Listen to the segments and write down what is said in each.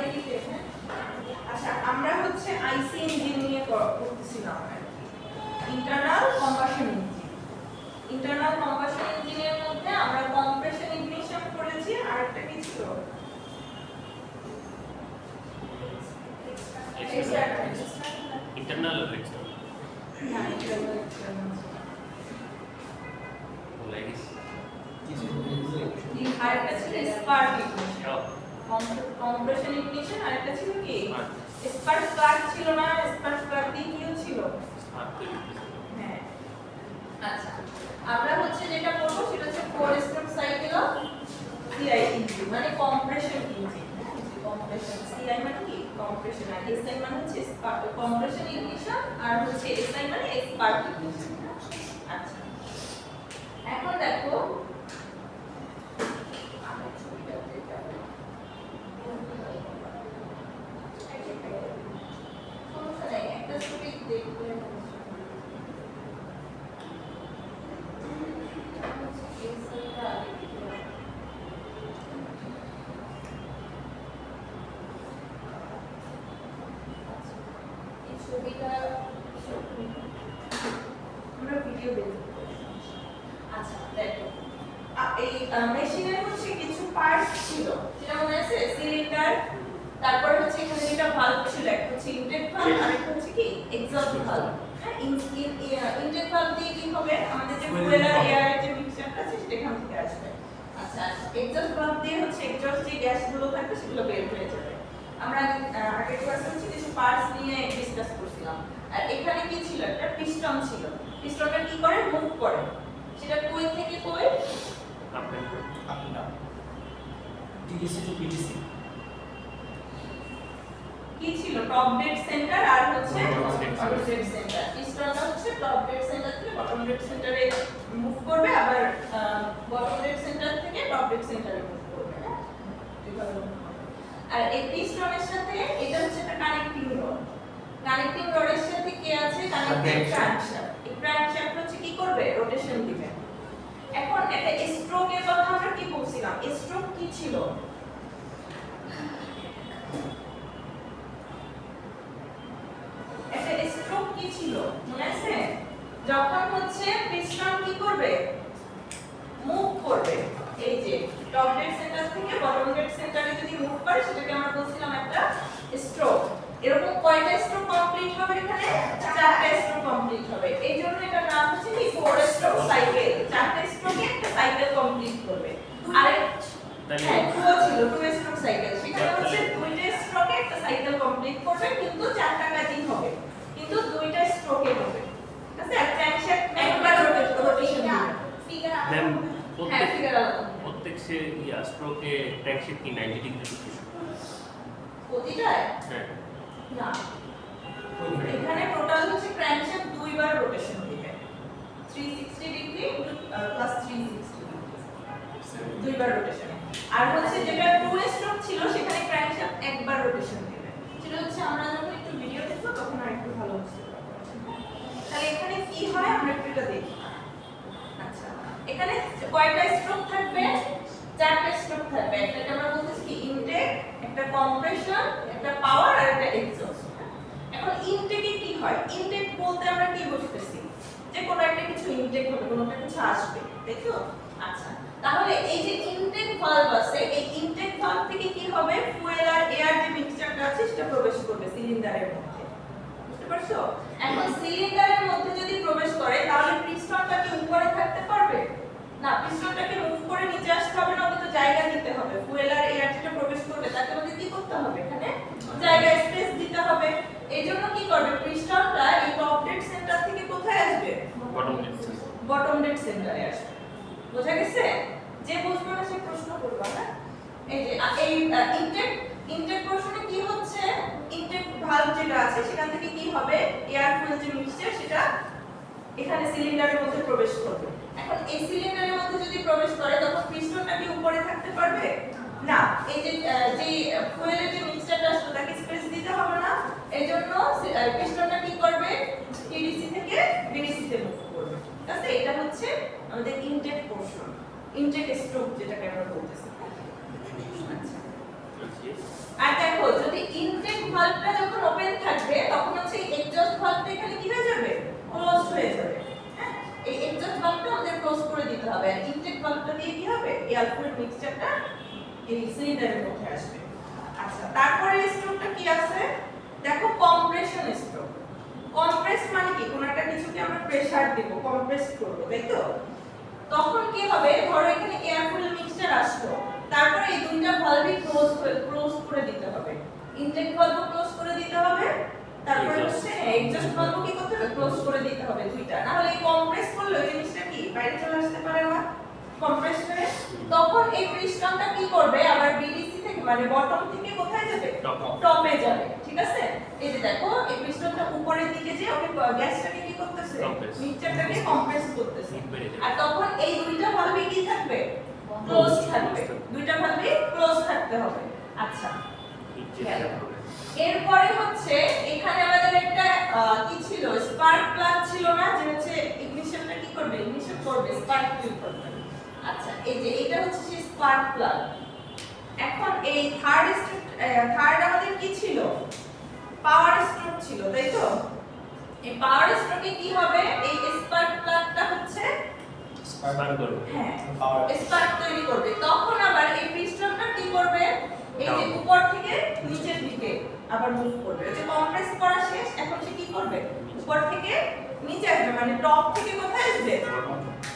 আইডিতে হ্যাঁ। আচ্ছা আমরা হচ্ছে আইসি ইঞ্জিন নিয়ে পড়তেছিলাম internal combustion engine. Internal combustion ইঞ্জিনের মধ্যে আমরা কম্প্রেশন ইগনিশন করেছি আর একটা কি ছিল ইন্টারনাল আর এক্সটার্নাল না ইন্টারনাল লাইক আরেকটা ছিল স্পার্ক ইগনিশন কম্প্রেশন ইগনিশন আরেকটা ছিল কি স্পার্ক প্লাগ ছিল না স্পার্ক প্লাগ দিয়ে কি ছিল হ্যাঁ আচ্ছা আমরা হচ্ছে যেটা করব সেটা হচ্ছে four step cycle of CI engine মানে কম্প্রেশন ইঞ্জিন কম্প্রেশন সিআই মানে কি কম্প্রেশন আর এসআই মানে হচ্ছে স্পার্ক কম্প্রেশন ইগনিশন আর হচ্ছে এসআই মানে স্পার্ক ইগনিশন আচ্ছা এখন দেখো মেশিনের হচ্ছে কিছু পার্টস ছিল যেটা মনে আছে সিলিন্ডার তারপর হচ্ছে এখানে যেটা ভালভ ছিল একটা হচ্ছে ইনটেক ভালভ আর একটা হচ্ছে কি এক্সস্ট ভালভ হ্যাঁ ইনটেক ভালভ দিয়ে কি হবে আমাদের যে ফুয়েল আর এয়ারের যে মিক্সচারটা আছে সেটা এখান থেকে আসবে আচ্ছা এক্সস্ট ভালভ দিয়ে হচ্ছে এক্সস্ট যে গ্যাসগুলো থাকবে সেগুলো বের হয়ে যাবে আমরা আগের ক্লাসে হচ্ছে কিছু পার্টস নিয়ে ডিসকাস করছিলাম আর এখানে কি ছিল একটা পিস্টন ছিল পিস্টনটা কি করে মুভ করে সেটা কই থেকে কই টিডিসি টু পিটিসি কি ছিল টপ ডেড সেন্টার আর হচ্ছে বটম ডেড সেন্টার পিস্টনটা হচ্ছে টপ ডেড সেন্টার থেকে বটম ডেড সেন্টারে মুভ করবে আবার বটম ডেড সেন্টার থেকে টপ ডেড সেন্টারে মুভ করবে আর এই পিস্টনের সাথে এটা হচ্ছে একটা কানেক্টিং রডের সাথে কি আছে কানেক্টিং ক্র্যাঙ্কশ্যাফট এই ক্র্যাঙ্কশ্যাফট হচ্ছে কি করবে রোটেশন দিবে এখন একটা স্ট্রোকের কথা আমরা কি বলছিলাম স্ট্রোক কি ছিল একটা স্ট্রোক কি ছিল মনে আছে যখন হচ্ছে পিস্টন কি করবে মুভ করবে এই যে টপ ডেড সেন্টার থেকে বটম ডেড সেন্টারে যদি মুভ করে সেটাকে আমরা বলছিলাম একটা স্ট্রোক এরকম কয়টা স্ট্রোক কমপ্লিট হবে এখানে চারটা স্ট্রোক কমপ্লিট হবে এইজন্য এটার নাম হচ্ছে কি ফোর স্ট্রোক সাইকেল চারটা স্ট্রোকে একটা সাইকেল কমপ্লিট করবে আর হ্যাঁ টু স্ট্রোক সাইকেল সেখানে হচ্ছে দুইটা স্ট্রোকে একটা সাইকেল কমপ্লিট করবে কিন্তু চারটা কাজই হবে কিন্তু দুইটা স্ট্রোকে হবে ঠিক আছে আর ক্র্যাঙ্কশ্যাফট একবার রোটেশন দিবে ফিগার প্রত্যেক সে স্ট্রোকে ক্র্যাঙ্কশ্যাফট কি 90 ডিগ্রি রোটেশন প্রতিটায় হ্যাঁ না এখানে টোটাল হচ্ছে ক্র্যাঙ্কশ্যাফট দুইবার রোটেশন দিবে 360 ডিগ্রি প্লাস 360 দুইবার রোটেশন আর হচ্ছে যেটা টু স্ট্রোক ছিল সেখানে ক্র্যাঙ্কশ্যাফট একবার রোটেশন দিবে সেটা হচ্ছে আমরা যখন একটু ভিডিও দেখব তখন আরেকটু ভালো বুঝতে পারবো তাহলে এখানে কি হয় আমরা একটু এটা দেখি আচ্ছা এখানে কয়টা স্ট্রোক থাকবে চারটা স্ট্রোক থাকবে একটা আমরা বলতেছি কি ইনটেক একটা কম্প্রেশন একটা পাওয়ার আর একটা এক্সস্ট এখন ইনটেকে কি হয় ইনটেক বলতে আমরা কি বুঝতেছি যে কোনো একটা কিছু ইনটেক হবে কোনো একটা কিছু আসবে তাই তো আচ্ছা তাহলে এই যে ইনটেক ভালভ আছে এই ইনটেক ভালভ থেকে কি হবে ফুয়েল আর এয়ার যে মিক্সচারটা আছে সেটা প্রবেশ করবে সিলিন্ডারের মধ্যে বুঝতে পারছো এখন সিলিন্ডারের মধ্যে যদি প্রবেশ করে তাহলে পিস্টনটা কি উপরে থাকতে পারবে না পিস্টনটাকে মুভ করে নিচে আসতে হবে না ওকে তো জায়গা দিতে হবে ফুয়েল আর এয়ার যেটা প্রবেশ করবে তাকে মধ্যে কি করতে হবে এখানে জায়গা স্পেস দিতে হবে এইজন্য কি করবে পিস্টনটা এই টপ ডেড সেন্টার থেকে কোথায় আসবে বটম ডেড সেন্টারে আসবে বোঝা গেছে যে বুঝবে না সে প্রশ্ন করবে না এই যে এই ইনটেক পোরশনে কি হচ্ছে ইনটেক ভালভ যেটা আছে সেখান থেকে কি হবে এয়ার ফুয়েল যে মিক্সচার সেটা এখানে সিলিন্ডারের মধ্যে প্রবেশ করবে এখন এই সিলিন্ডারের মধ্যে যদি প্রবেশ করে তখন পিস্টনটা কি উপরে থাকতে পারবে না এই যে ফুয়েলের যে মিক্সচারটা আসলে তাকে স্পেস দিতে হবে না এইজন্য পিস্টনটা কি করবে টিডিসি থেকে বিডিসি তে মুভ করবে ঠিক আছে এটা হচ্ছে আমাদের ইনটেক পোরশন ইনটেক স্ট্রোক যেটাকে আমরা বলতেছি আচ্ছা জি। আর দেখো যদি ইনটেক ভালভটা যখন ওপেন থাকবে তখন হচ্ছে এক্সজস্ট ভালভটা এখানে কি হয়ে যাবে ক্লোজড হয়ে যাবে হ্যাঁ এই এক্সজস্ট ভালভটা আমাদের ক্লোজ করে দিতে হবে আর ইনটেক ভালভটা দিয়ে কি হবে এয়ার ফ্লুইড মিক্সচারটা এই সিলিন্ডারের মধ্যে আসবে আচ্ছা তারপরে স্ট্রোকটা কি আছে দেখো কম্প্রেশন স্ট্রোক কম্প্রেস মানে কি কোন একটা কিছুকে আমরা প্রেসার দেব কম্প্রেস করব তাই তো তখন কি হবে ধরো এখানে এয়ার ফ্লুইড মিক্সচার আসলো তারপরে এই দুইটা ভালভই ক্লোজ করে দিতে হবে ইনটেক ভালভ ক্লোজ করে দিতে হবে তারপরে হচ্ছে এক্সজস্ট ভালভ কি করতে হবে ক্লোজ করে দিতে হবে দুইটা না হলে কম্প্রেস করলে ওই জিনিসটা কি বাইরে চলে আসতে পারে না কম্প্রেস করে তখন এই পিস্টনটা কি করবে আবার বিডিসি থেকে মানে বটম থেকে কোথায় যাবে টপে যাবে ঠিক আছে এই যে দেখো এই পিস্টনটা উপরের দিকে যে ওকে গ্যাসটাকে কি করতেছে মিক্সচারটাকে কম্প্রেস করতেছে আর তখন এই দুইটা ভালভই কি থাকবে ক্লোজ থাকবে দুইটা ভালভই ক্লোজ থাকতে হবে আচ্ছা এরপরে হচ্ছে এখানে আমাদের একটা কি ছিল স্পার্ক প্লাগ ছিল না যে হচ্ছে ইগনিশনটা কি করবে ইগনিশন করবে স্পার্ক ফিল করবে আচ্ছা এই যে এটা হচ্ছে সেই স্পার্ক প্লাগ এখন এই থার্ড আমাদের কি ছিল পাওয়ার স্ট্রোক ছিল তাই তো এই পাওয়ার স্ট্রোকে কি হবে এই স্পার্ক প্লাগটা হচ্ছে স্পার্ক করবে হ্যাঁ স্পার্ক তৈরি করবে তখন আবার এই পিস্টনটা কি করবে এই যে উপর থেকে নিচের দিকে আবার মুভ করবে এই যে কম্প্রেস করা শেষ এখন সে কি করবে উপর থেকে নিচে আসবে মানে টপ থেকে কোথায় আসবে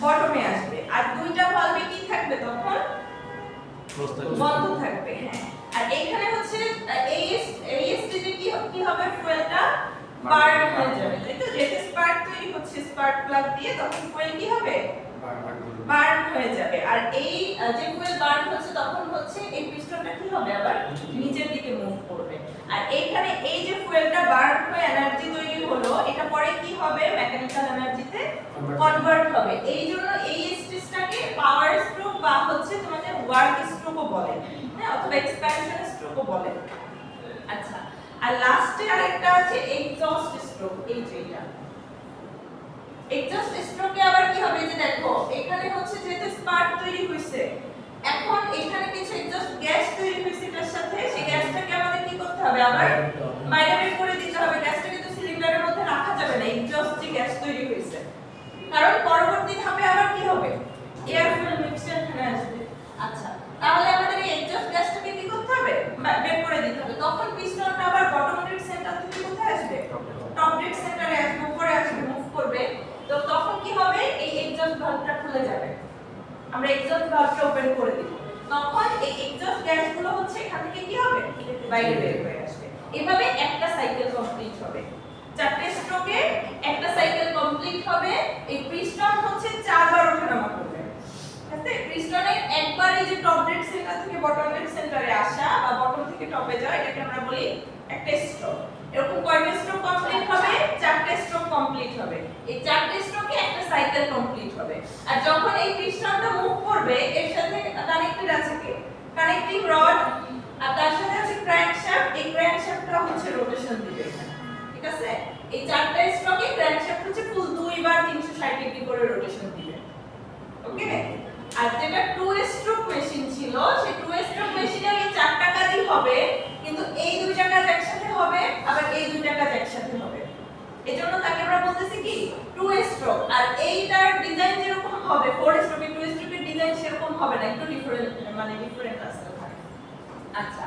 বটমে আসবে আর দুইটা ভালভে কি থাকবে তখন বন্ধ থাকবে হ্যাঁ আর এখানে হচ্ছে এই স্টেজে কি হবে ফুয়েলটা বার্ন হয়ে যাবে তাই তো যেটা স্পার্ক তৈরি হচ্ছে স্পার্ক প্লাগ দিয়ে তখন ফুয়েল কি হবে বার্ন হয়ে যাবে আর এই যে ফুয়েল বার্ন হচ্ছে তখন হচ্ছে এই পিস্টনটা কি হবে আবার নিচের দিকে মুভ করবে আর এইখানে এই যে ফুয়েলটা বার্ন হয়ে এনার্জি তৈরি হলো এটা পরে কি হবে মেকানিক্যাল এনার্জিতে কনভার্ট হবে এইজন্য এই স্টেজটাকে পাওয়ার স্ট্রোক বা হচ্ছে তোমাদের ওয়ার্ক স্ট্রোকও বলে হ্যাঁ অথবা এক্সপ্যানশন স্ট্রোকও বলে আচ্ছা আর লাস্টে আরেকটা আছে এক্সজস্ট স্ট্রোক এই যেটা এক্সজস্ট স্ট্রোকে আবার কি হবে যে দেখো এখানে হচ্ছে যেহেতু স্পার্ক তৈরি হইছে এখন এখানে কিছু এক্সজস্ট গ্যাস তৈরি হইছে এর সাথে সেই গ্যাসটাকে আমাদের কি করতে হবে আবার বাইরে বের করে দিতে হবে গ্যাসটাকে তো সিলিন্ডারের মধ্যে রাখা যাবে না এক্সজস্ট যে গ্যাস তৈরি হইছে কারণ পরবর্তী ধাপে আবার কি হবে এয়ার ফ্লুইড মিক্সচার এখানে আসবে আচ্ছা তাহলে আমাদের এই এক্সজস্ট গ্যাসটাকে কি করতে হবে বের করে দিতে হবে তখন পিস্টনটা আবার বটম ডেড সেন্টার থেকে কোথায় আসবে টপ ডেড সেন্টারে আসবে উপরে আসবে মুভ করবে তো তখন কি হবে এই এক্সজস্ট ভালভটা খুলে যাবে আমরা এক্সজস্ট ভালভটা ওপেন করে দিব তখন এই এক্সজস্ট গ্যাসগুলো হচ্ছে এখান থেকে কি হবে বাইরে বের হয়ে আসবে এভাবে একটা সাইকেল কমপ্লিট হবে চারটি স্ট্রোকে একটা সাইকেল কমপ্লিট হবে এই পিস্টন হচ্ছে চারবার ওঠানামা করবে ঠিক আছে পিস্টনের একবার এই যে টপ ডেড সেন্টার থেকে বটম ডেড সেন্টারে আসা বা বটম থেকে টপে যাওয়া এটাকে আমরা বলি একটা স্ট্রোক এরকম কয়টা স্ট্রোক কমপ্লিট হবে চারটি স্ট্রোক কমপ্লিট হবে এই চারটি স্ট্রোকে একটা সাইকেল কমপ্লিট হবে আর যখন এই পিস্টনটা মুভ করবে এর সাথে কানেক্টেড আছে কি কানেক্টিং রড আর তার সাথে আছে ক্র্যাঙ্কশ্যাফট এই ক্র্যাঙ্কশ্যাফটটা হচ্ছে রোটেশন দিবে ঠিক আছে এই চারটা স্ট্রোকে ক্র্যাঙ্কশ্যাফট হচ্ছে ফুল দুইবার 360 ডিগ্রি করে রোটেশন দিবে ওকে আর যেটা টু স্ট্রোক মেশিন ছিল সেই টু স্ট্রোক মেশিনে এই চারটা কাজই হবে কিন্তু এই দুইটা কাজ একসাথে হবে আবার এই দুইটা কাজ একসাথে হবে এজন্য তাকে আমরা বলতেছি কি টু স্ট্রোক আর এইটার ডিজাইন যেরকম হবে ফোর স্ট্রোকে টু স্ট্রোকের ডিজাইন সেরকম হবে না একটু ডিফারেন্ট আসতে পারে আচ্ছা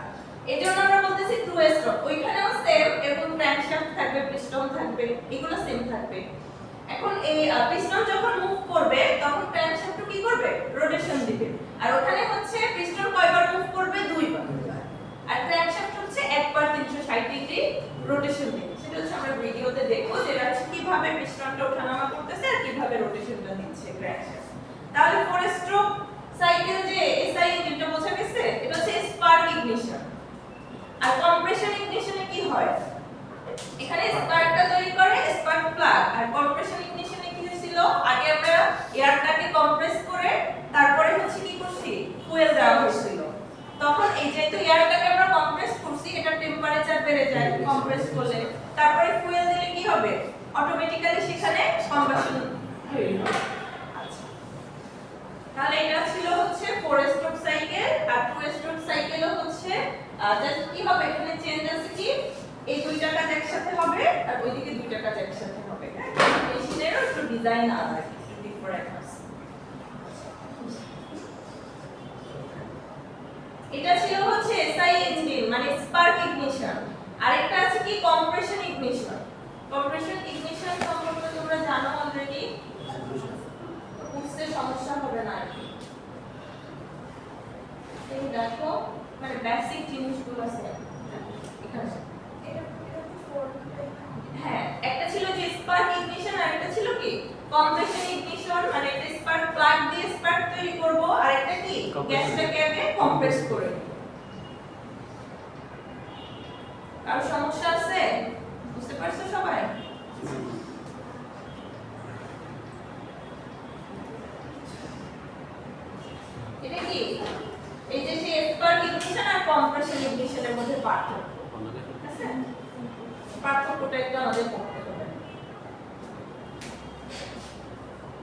এজন্য আমরা বলতেছি টু স্ট্রোক ওইখানেও সেম এরকম ক্র্যাঙ্কশ্যাফট থাকবে পিস্টন থাকবে এগুলো সেম থাকবে এখন এই পিস্টন যখন মুভ করবে তখন ক্র্যাঙ্কশ্যাফট কি করবে রোটেশন দিবে আর ওখানে হচ্ছে পিস্টন কয়বার মুভ করবে দুইবার আর ক্র্যাঙ্কশ্যাফট হচ্ছে একবার 360 ডিগ্রি রোটেশন দিবে সেটা হচ্ছে আমরা ভিডিওতে দেখব যে কিভাবে পিস্টনটা ওঠানামা করতেছে আর কিভাবে রোটেশনটা দিচ্ছে ক্র্যাঙ্কশ্যাফট তাহলে ফোর স্ট্রোক সাইকেল যে এসআই ইঞ্জিনটা বোঝা গেছে এটা হচ্ছে স্পার্ক ইগনিশন আর কম্প্রেশন ইগনিশনে কি হয় এখানে স্পার্কটা তৈরি করে স্পার্ক প্লাগ আর কম্প্রেশন ইগনিশনে কি হয়েছিল আগে আমরা এয়ারটাকে কম্প্রেস করে তারপরে হচ্ছে কি করছি ফুয়েল দেওয়া হয়েছিল তখন এই যেহেতু এয়ারটাকে আমরা কম্প্রেস করছি এটা টেম্পারেচার বেড়ে যায় কম্প্রেস করলে তারপরে ফুয়েল দিলে কি হবে অটোমেটিক্যালি সেখানে কম্বাসন তৈরি হবে আচ্ছা তাহলে এটা ছিল হচ্ছে ফোর স্ট্রোক সাইকেল আর টু স্ট্রোক সাইকেলও হচ্ছে এসআই ইঞ্জিন মানে স্পার্ক ইগনিশন, আরেকটা আছে কি কম্প্রেশন ইগনিশন। কম্প্রেশন ইগনিশন সম্পর্কে তোমরা জানো অলরেডি, বুঝতে সমস্যা হবে না আর কি। এই দেখো মানে বেসিক জিনিসগুলো আছে এখানে। হ্যাঁ, একটা ছিল যে স্পার্ক ইগনিশন আর একটা ছিল কি কম্প্রেশন ইগনিশন, মানে এটা স্পার্ক প্লাগ দিয়ে স্পার্ক তৈরি করব আর একটা কি গ্যাসটাকে আগে কম্প্রেস করে নেব। আর সমস্যা আছে বুঝতে পারছো সবাই? এটা কি এই যে সেই স্পার্ক ইগনিশন আর কম্প্রেশন ইগনিশনের মধ্যে পার্থক্য, ঠিক আছে? পার্থক্যটা একটু আমাদের